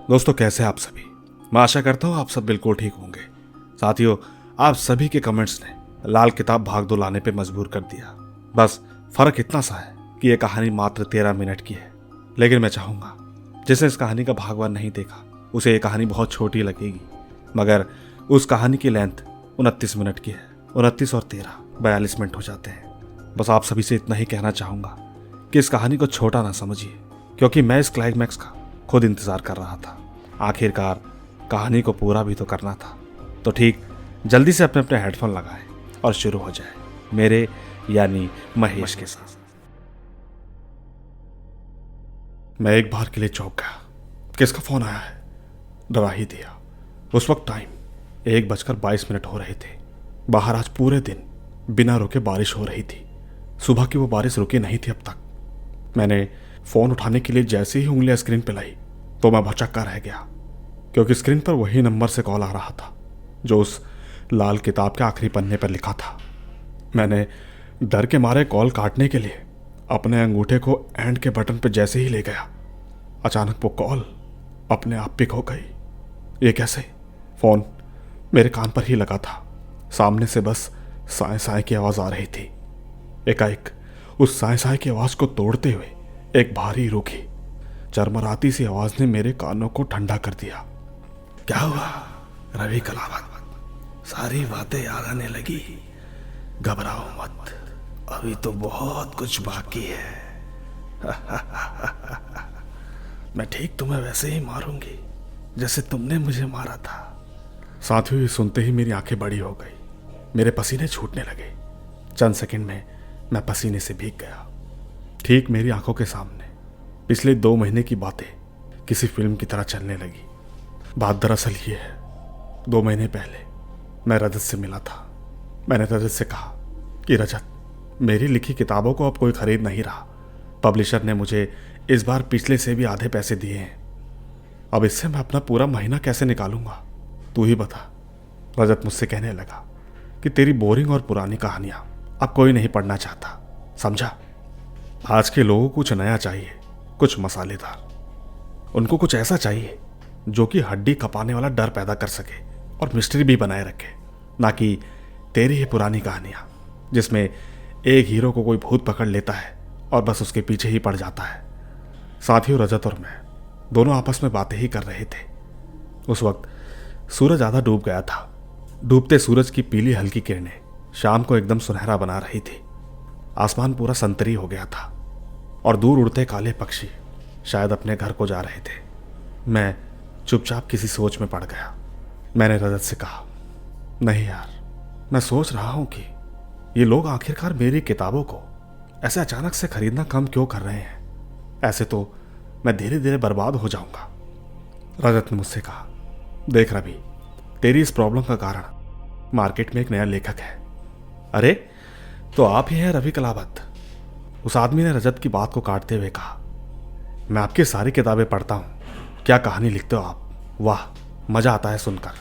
दोस्तों, कैसे आप सभी? मैं आशा करता हूँ आप सब बिल्कुल ठीक होंगे। साथियों, आप सभी के कमेंट्स ने लाल किताब भाग दो लाने पे मजबूर कर दिया। बस फर्क इतना सा है कि यह कहानी मात्र 13 मिनट की है, लेकिन मैं चाहूंगा जिसने इस कहानी का भाग 1 नहीं देखा उसे यह कहानी बहुत छोटी लगेगी, मगर उस कहानी की लेंथ 29 मिनट की है। 29 और 13 42 मिनट हो जाते हैं। बस आप सभी से इतना ही कहना चाहूंगा कि इस कहानी को छोटा ना समझिए, क्योंकि मैं इस क्लाइमैक्स का खुद इंतजार कर रहा था। आखिरकार कहानी को पूरा भी तो करना था। तो ठीक जल्दी से अपने अपने हेडफोन लगाएं और शुरू हो जाए मेरे यानी महेश के साथ। मैं एक बार के लिए चौंक गया। किसका फोन आया है? डरा ही दिया। उस वक्त टाइम 1:22 हो रहे थे। बाहर आज पूरे दिन बिना रुके बारिश हो रही थी। सुबह की वो बारिश रुकी नहीं थी अब तक। मैंने फोन उठाने के लिए जैसे ही उंगलियां स्क्रीन पर लाई तो मैं भौचक्का रह गया, क्योंकि स्क्रीन पर वही नंबर से कॉल आ रहा था जो उस लाल किताब के आखिरी पन्ने पर लिखा था। मैंने डर के मारे कॉल काटने के लिए अपने अंगूठे को एंड के बटन पर जैसे ही ले गया, अचानक वो कॉल अपने आप पिक हो गई। ये कैसे? फोन मेरे कान पर ही लगा था। सामने से बस साए साए की आवाज आ रही थी। एकाएक उस साए साए की आवाज को तोड़ते हुए एक भारी रूखी चरमराती सी आवाज ने मेरे कानों को ठंडा कर दिया। क्या हुआ रवि कलावत? सारी बातें याद आने लगी। घबराओ मत, अभी तो बहुत कुछ बाकी है। मैं ठीक तुम्हें वैसे ही मारूंगी जैसे तुमने मुझे मारा था। साथियों, ये सुनते ही मेरी आंखें बड़ी हो गई। मेरे पसीने छूटने लगे। चंद सेकंड में मैं पसीने से भीग गया। ठीक मेरी आंखों के सामने पिछले 2 महीने की बातें किसी फिल्म की तरह चलने लगी। बात दरअसल ये है, 2 महीने पहले मैं रजत से मिला था। मैंने रजत से कहा कि रजत, मेरी लिखी किताबों को अब कोई खरीद नहीं रहा। पब्लिशर ने मुझे इस बार पिछले से भी आधे पैसे दिए हैं। अब इससे मैं अपना पूरा महीना कैसे निकालूंगा, तू ही बता। रजत मुझसे कहने लगा कि तेरी बोरिंग और पुरानी कहानियां अब कोई नहीं पढ़ना चाहता, समझा? आज के लोगों को कुछ नया चाहिए, कुछ मसालेदार। उनको कुछ ऐसा चाहिए जो कि हड्डी कपाने वाला डर पैदा कर सके और मिस्ट्री भी बनाए रखे, ना कि तेरी ही पुरानी कहानियां जिसमें एक हीरो को कोई भूत पकड़ लेता है और बस उसके पीछे ही पड़ जाता है। साथियों, रजत और मैं दोनों आपस में बातें ही कर रहे थे। उस वक्त सूरज आधा डूब गया था। डूबते सूरज की पीली हल्की किरणें शाम को एकदम सुनहरा बना रही थी। आसमान पूरा संतरी हो गया था और दूर उड़ते काले पक्षी शायद अपने घर को जा रहे थे। मैं चुपचाप किसी सोच में पड़ गया। मैंने रजत से कहा, नहीं यार, मैं सोच रहा हूं कि ये लोग आखिरकार मेरी किताबों को ऐसे अचानक से खरीदना कम क्यों कर रहे हैं। ऐसे तो मैं धीरे धीरे बर्बाद हो जाऊंगा। रजत ने मुझसे कहा, देख रवि, तेरी इस प्रॉब्लम का कारण मार्केट में एक नया लेखक है। अरे, तो आप ही हैं रवि कलावत? उस आदमी ने रजत की बात को काटते हुए कहा, मैं आपकी सारी किताबें पढ़ता हूं। क्या कहानी लिखते हो आप, वाह, मजा आता है सुनकर।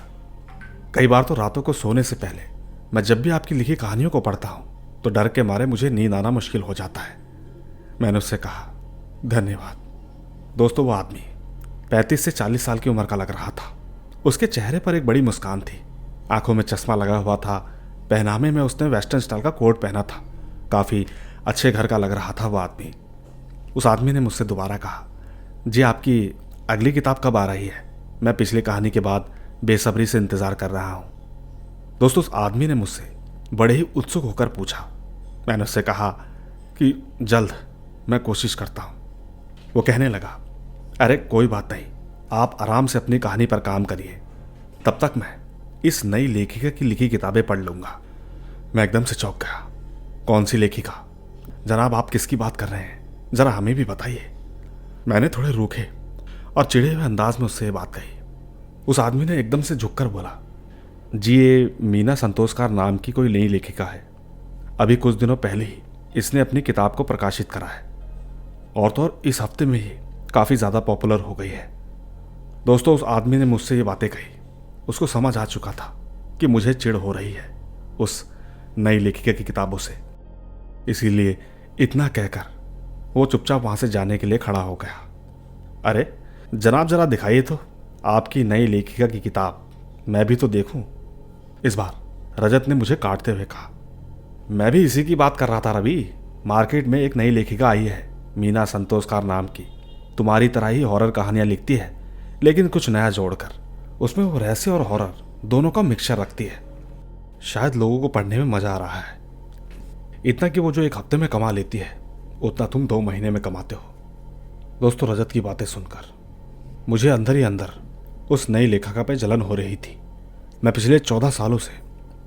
कई बार तो रातों को सोने से पहले मैं जब भी आपकी लिखी कहानियों को पढ़ता हूं तो डर के मारे मुझे नींद आना मुश्किल हो जाता है। मैंने उससे कहा, धन्यवाद। दोस्तों, वो आदमी 35 से 40 साल की उम्र का लग रहा था। उसके चेहरे पर एक बड़ी मुस्कान थी। आंखों में चश्मा लगा हुआ था। पहनावे में उसने वेस्टर्न स्टाइल का कोट पहना था। काफी अच्छे घर का लग रहा था वो आदमी। उस आदमी ने मुझसे दोबारा कहा, जी आपकी अगली किताब कब आ रही है? मैं पिछली कहानी के बाद बेसब्री से इंतजार कर रहा हूं। दोस्तों, उस आदमी ने मुझसे बड़े ही उत्सुक होकर पूछा। मैंने उससे कहा कि जल्द, मैं कोशिश करता हूं। वो कहने लगा, अरे कोई बात नहीं, आप आराम से अपनी कहानी पर काम करिए, तब तक मैं इस नई लेखिका की लिखी किताबें पढ़ लूंगा। मैं एकदम से चौंक गया। कौन सी लेखिका? जनाब, आप किसकी बात कर रहे हैं? जरा हमें भी बताइए। मैंने थोड़े रूखे और चिढ़े हुए अंदाज में उससे ये बात कही। उस आदमी ने एकदम से झुककर बोला, जी ये मीना संतोषकार नाम की कोई नई लेखिका है। अभी कुछ दिनों पहले ही इसने अपनी किताब को प्रकाशित करा है और तो और इस हफ्ते में ही काफ़ी ज़्यादा पॉपुलर हो गई है। दोस्तों, उस आदमी ने मुझसे ये बातें कही। उसको समझ आ चुका था कि मुझे चिढ़ हो रही है उस नई लेखिका की किताबों से। इसीलिए इतना कहकर वो चुपचाप वहां से जाने के लिए खड़ा हो गया। अरे, जनाब जरा दिखाइए तो आपकी नई लेखिका की किताब, मैं भी तो देखूं। इस बार रजत ने मुझे काटते हुए कहा। मैं भी इसी की बात कर रहा था रवि। मार्केट में एक नई लेखिका आई है, मीना संतोषकार नाम की। तुम्हारी तरह ही हॉरर कहानियां लिखती है, लेकिन कुछ नया जोड़कर। उसमें वो रहस्य और हॉरर दोनों का मिक्सचर रखती है। शायद लोगों को पढ़ने में मजा आ रहा है। इतना कि वो जो एक हफ्ते में कमा लेती है, उतना तुम 2 महीने में कमाते हो। दोस्तों, रजत की बातें सुनकर मुझे अंदर ही अंदर उस नई लेखिका पे जलन हो रही थी। मैं पिछले 14 सालों से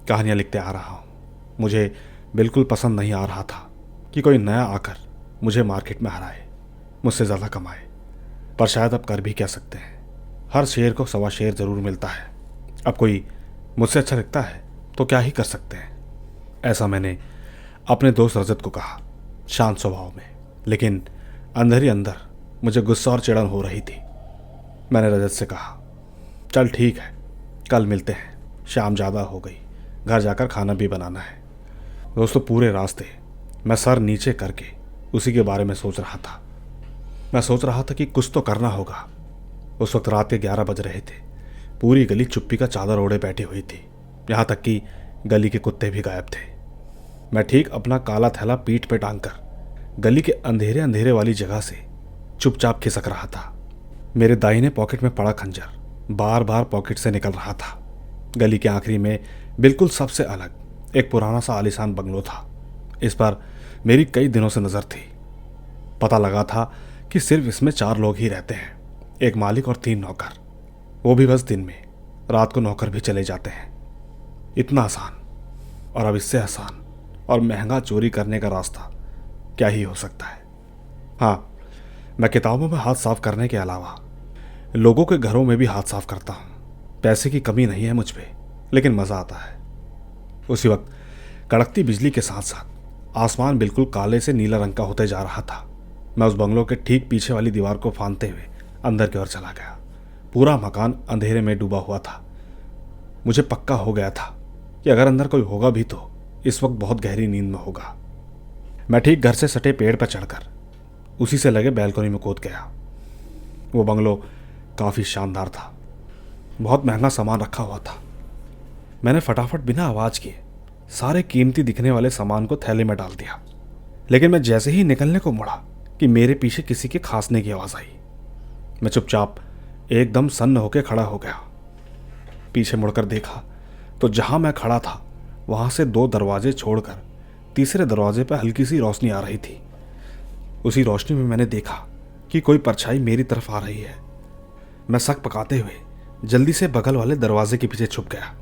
कहानियां लिखते आ रहा हूं। मुझे बिल्कुल पसंद नहीं आ रहा था कि कोई नया आकर मुझे मार्केट में हराए, मुझसे ज़्यादा कमाए। पर शायद अब कर भी क्या सकते हैं। हर शेर को 1.25 शेर ज़रूर मिलता है। अब कोई मुझसे अच्छा लिखता है तो क्या ही कर सकते हैं। ऐसा मैंने अपने दोस्त रजत को कहा, शांत स्वभाव में, लेकिन अंदर ही अंदर मुझे गुस्सा और चिढ़न हो रही थी। मैंने रजत से कहा, चल ठीक है, कल मिलते हैं। शाम ज़्यादा हो गई, घर जाकर खाना भी बनाना है। दोस्तों, पूरे रास्ते मैं सर नीचे करके उसी के बारे में सोच रहा था। मैं सोच रहा था कि कुछ तो करना होगा। उस वक्त रात के 11 बज रहे थे। पूरी गली चुप्पी का चादर ओढ़े बैठी हुई थी, यहाँ तक कि गली के कुत्ते भी गायब थे। मैं ठीक अपना काला थैला पीठ पे टांगकर गली के अंधेरे अंधेरे वाली जगह से चुपचाप खिसक रहा था। मेरे दाहिने पॉकेट में पड़ा खंजर बार बार पॉकेट से निकल रहा था। गली के आखिरी में बिल्कुल सबसे अलग एक पुराना सा आलीशान बंगलो था। इस पर मेरी कई दिनों से नज़र थी। पता लगा था कि सिर्फ इसमें 4 लोग ही रहते हैं, एक मालिक और 3 नौकर, वो भी बस दिन में। रात को नौकर भी चले जाते हैं। इतना आसान, और अब इससे आसान और महंगा चोरी करने का रास्ता क्या ही हो सकता है। हाँ, मैं किताबों में हाथ साफ करने के अलावा लोगों के घरों में भी हाथ साफ करता हूँ। पैसे की कमी नहीं है मुझ पे, लेकिन मज़ा आता है। उसी वक्त कड़कती बिजली के साथ साथ आसमान बिल्कुल काले से नीला रंग का होते जा रहा था। मैं उस बंगलों के ठीक पीछे वाली दीवार को फांदते हुए अंदर की ओर चला गया। पूरा मकान अंधेरे में डूबा हुआ था। मुझे पक्का हो गया था कि अगर अंदर कोई होगा भी तो इस वक्त बहुत गहरी नींद में होगा। मैं ठीक घर से सटे पेड़ पर चढ़कर उसी से लगे बैल्कनी में कूद गया। वो बंगलो काफ़ी शानदार था। बहुत महंगा सामान रखा हुआ था। मैंने फटाफट बिना आवाज़ किए सारे कीमती दिखने वाले सामान को थैले में डाल दिया। लेकिन मैं जैसे ही निकलने को मुड़ा कि मेरे पीछे किसी के खांसने की आवाज़ आई। मैं चुपचाप एकदम सन्न होकर खड़ा हो गया। पीछे मुड़कर देखा तो जहां मैं खड़ा था वहां से 2 दरवाजे छोड़कर तीसरे दरवाजे पर हल्की सी रोशनी आ रही थी। उसी रोशनी में मैंने देखा कि कोई परछाई मेरी तरफ आ रही है। मैं शक पकाते हुए जल्दी से बगल वाले दरवाजे के पीछे छुप गया।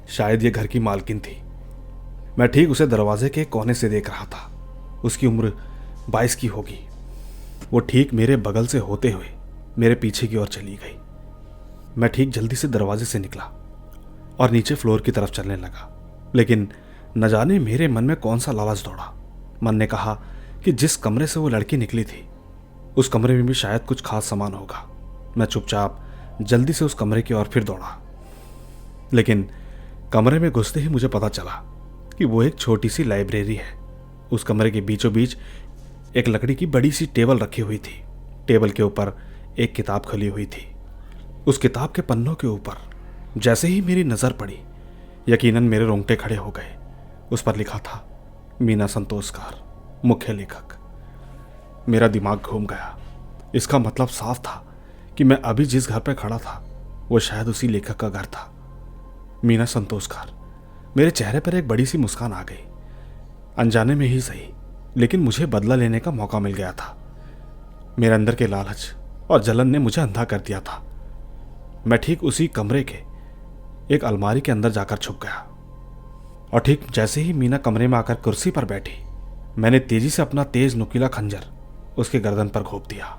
शायद ये घर की मालकिन थी। मैं ठीक उसे दरवाजे के कोने से देख रहा था। उसकी उम्र 22 की होगी। वो ठीक मेरे बगल से होते हुए मेरे पीछे की ओर चली गई। मैं ठीक जल्दी से दरवाजे से निकला और नीचे फ्लोर की तरफ चलने लगा। लेकिन न जाने मेरे मन में कौन सा लालच दौड़ा। मन ने कहा कि जिस कमरे से वो लड़की निकली थी उस कमरे में भी शायद कुछ खास सामान होगा। मैं चुपचाप जल्दी से उस कमरे की ओर फिर दौड़ा। लेकिन कमरे में घुसते ही मुझे पता चला कि वो एक छोटी सी लाइब्रेरी है। उस कमरे के बीचों बीच एक लकड़ी की बड़ी सी टेबल रखी हुई थी। टेबल के ऊपर एक किताब खुली हुई थी। उस किताब के पन्नों के ऊपर जैसे ही मेरी नज़र पड़ी, यकीनन मेरे रोंगटे खड़े हो गए। उस पर लिखा था मीना संतोषकार, मुख्य लेखक। मेरा दिमाग घूम गया। इसका मतलब साफ था कि मैं अभी जिस घर पर खड़ा था वो शायद उसी लेखक का घर था। मीना संतोषकार। मेरे चेहरे पर एक बड़ी सी मुस्कान आ गई। अनजाने में ही सही, लेकिन मुझे बदला लेने का मौका मिल गया था। मेरे अंदर के लालच और जलन ने मुझे अंधा कर दिया था। मैं ठीक उसी कमरे के एक अलमारी के अंदर जाकर छुप गया। और ठीक जैसे ही मीना कमरे में आकर कुर्सी पर बैठी, मैंने तेजी से अपना तेज नुकीला खंजर उसके गर्दन पर घोंप दिया।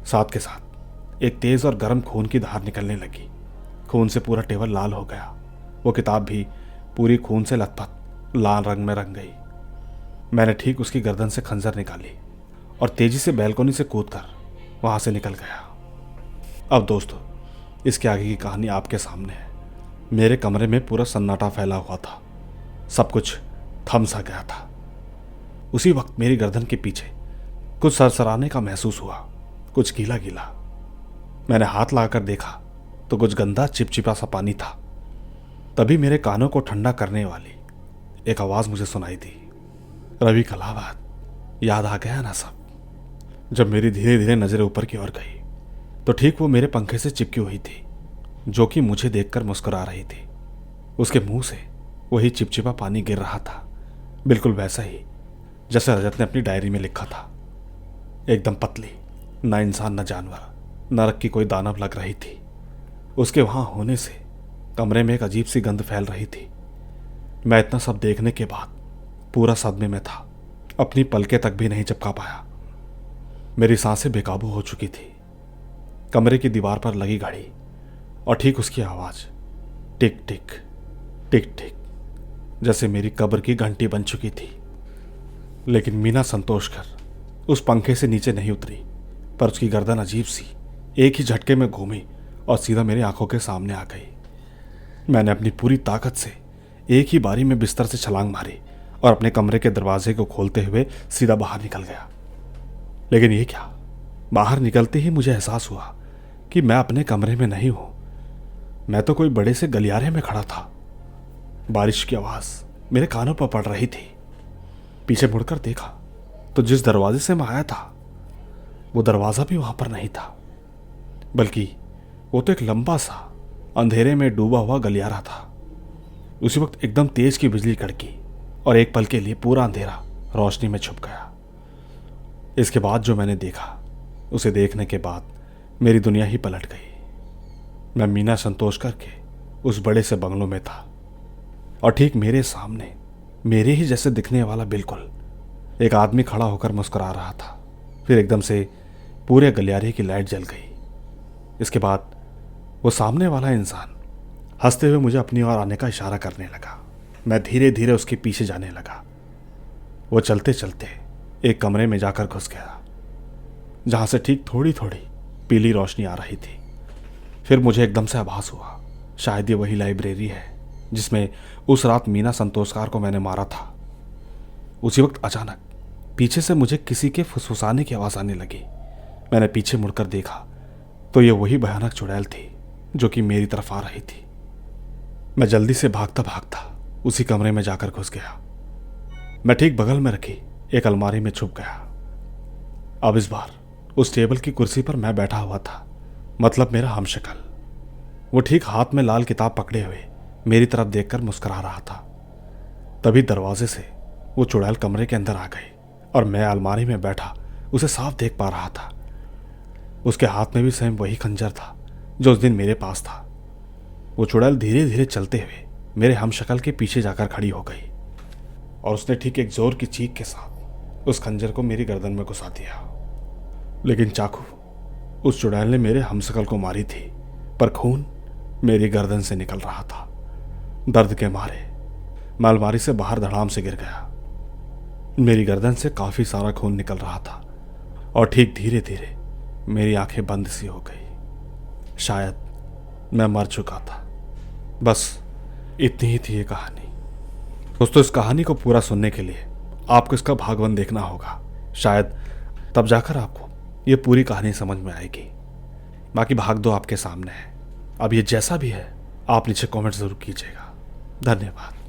साथ के साथ एक तेज और गर्म खून की धार निकलने लगी। खून से पूरा टेबल लाल हो गया। वो किताब भी पूरी खून से लथपथ लाल रंग में रंग गई। मैंने ठीक उसकी गर्दन से खंजर निकाली और तेजी से बैल्कनी से कूदकर वहां से निकल गया। अब दोस्तों, इसके आगे की कहानी आपके सामने है। मेरे कमरे में पूरा सन्नाटा फैला हुआ था। सब कुछ थम सा गया था। उसी वक्त मेरी गर्दन के पीछे कुछ सरसराने का महसूस हुआ, कुछ गीला गीला। मैंने हाथ लगाकर देखा तो कुछ गंदा चिपचिपा सा पानी था। तभी मेरे कानों को ठंडा करने वाली एक आवाज मुझे सुनाई दी, रवि कलावत, याद आ गया ना सब। जब मेरी धीरे धीरे नजरें ऊपर की ओर गई तो ठीक वो मेरे पंखे से चिपकी हुई थी, जो कि मुझे देखकर मुस्कुरा रही थी। उसके मुंह से वही चिपचिपा पानी गिर रहा था, बिल्कुल वैसा ही जैसे रजत ने अपनी डायरी में लिखा था। एकदम पतली, ना इंसान न जानवर, नरक की कोई दानव लग रही थी। उसके वहां होने से कमरे में एक अजीब सी गंध फैल रही थी। मैं इतना सब देखने के बाद पूरा सदमे में था, अपनी पलकें तक भी नहीं झपका पाया। मेरी सांसें बेकाबू हो चुकी थी। कमरे की दीवार पर लगी घड़ी और ठीक उसकी आवाज, टिक टिक टिक टिक, जैसे मेरी कब्र की घंटी बन चुकी थी। लेकिन मीना संतोषकर उस पंखे से नीचे नहीं उतरी, पर उसकी गर्दन अजीब सी एक ही झटके में घूमी और सीधा मेरी आंखों के सामने आ गई। मैंने अपनी पूरी ताकत से एक ही बारी में बिस्तर से छलांग मारी और अपने कमरे के दरवाजे को खोलते हुए सीधा बाहर निकल गया। लेकिन ये क्या, बाहर निकलते ही मुझे एहसास हुआ कि मैं अपने कमरे में नहीं हूं, मैं तो कोई बड़े से गलियारे में खड़ा था। बारिश की आवाज मेरे कानों पर पड़ रही थी। पीछे मुड़कर देखा तो जिस दरवाजे से मैं आया था वो दरवाजा भी वहां पर नहीं था, बल्कि वो तो एक लंबा सा अंधेरे में डूबा हुआ गलियारा था। उसी वक्त एकदम तेज की बिजली कड़की और एक पल के लिए पूरा अंधेरा रोशनी में छुप गया। इसके बाद जो मैंने देखा, उसे देखने के बाद मेरी दुनिया ही पलट गई। मैं मीना संतोषकर के उस बड़े से बंगलों में था और ठीक मेरे सामने मेरे ही जैसे दिखने वाला बिल्कुल एक आदमी खड़ा होकर मुस्कुरा रहा था। फिर एकदम से पूरे गलियारे की लाइट जल गई। इसके बाद वो सामने वाला इंसान हंसते हुए मुझे अपनी ओर आने का इशारा करने लगा। मैं धीरे धीरे उसके पीछे जाने लगा। वो चलते चलते एक कमरे में जाकर घुस गया, जहां से ठीक थोड़ी थोड़ी पीली रोशनी आ रही थी। फिर मुझे एकदम से आभास हुआ, शायद ये वही लाइब्रेरी है जिसमें उस रात मीना संतोषकार को मैंने मारा था। उसी वक्त अचानक पीछे से मुझे किसी के फुसफुसाने की आवाज आने लगी। मैंने पीछे मुड़कर देखा तो ये वही भयानक चुड़ैल थी जो कि मेरी तरफ आ रही थी। मैं जल्दी से भागता भागता उसी कमरे में जाकर घुस गया। मैं ठीक बगल में रखी एक अलमारी में छुप गया। अब इस बार उस टेबल की कुर्सी पर मैं बैठा हुआ था, मतलब मेरा हमशक्ल। वो ठीक हाथ में लाल किताब पकड़े हुए मेरी तरफ देखकर मुस्कुरा रहा था। तभी दरवाजे से वो चुड़ैल कमरे के अंदर आ गई और मैं अलमारी में बैठा उसे साफ देख पा रहा था। उसके हाथ में भी स्वयं वही खंजर था जो उस दिन मेरे पास था। वो चुड़ैल धीरे धीरे चलते हुए मेरे हमशक्ल के पीछे जाकर खड़ी हो गई और उसने ठीक एक जोर की चीख के साथ उस खंजर को मेरी गर्दन में घुसा दिया। लेकिन चाकू उस चुड़ैल ने मेरे हमशक्ल को मारी थी, पर खून मेरी गर्दन से निकल रहा था। दर्द के मारे मैं अलमारी से बाहर धड़ाम से गिर गया। मेरी गर्दन से काफी सारा खून निकल रहा था और ठीक धीरे धीरे मेरी आंखें बंद सी हो गई। शायद मैं मर चुका था। बस इतनी ही थी ये कहानी। दोस्तों, इस कहानी को पूरा सुनने के लिए आपको इसका भाग 1 देखना होगा। शायद तब जाकर आपको ये पूरी कहानी समझ में आएगी। बाकी भाग 2 आपके सामने है। अब ये जैसा भी है, आप नीचे कमेंट जरूर कीजिएगा। धन्यवाद।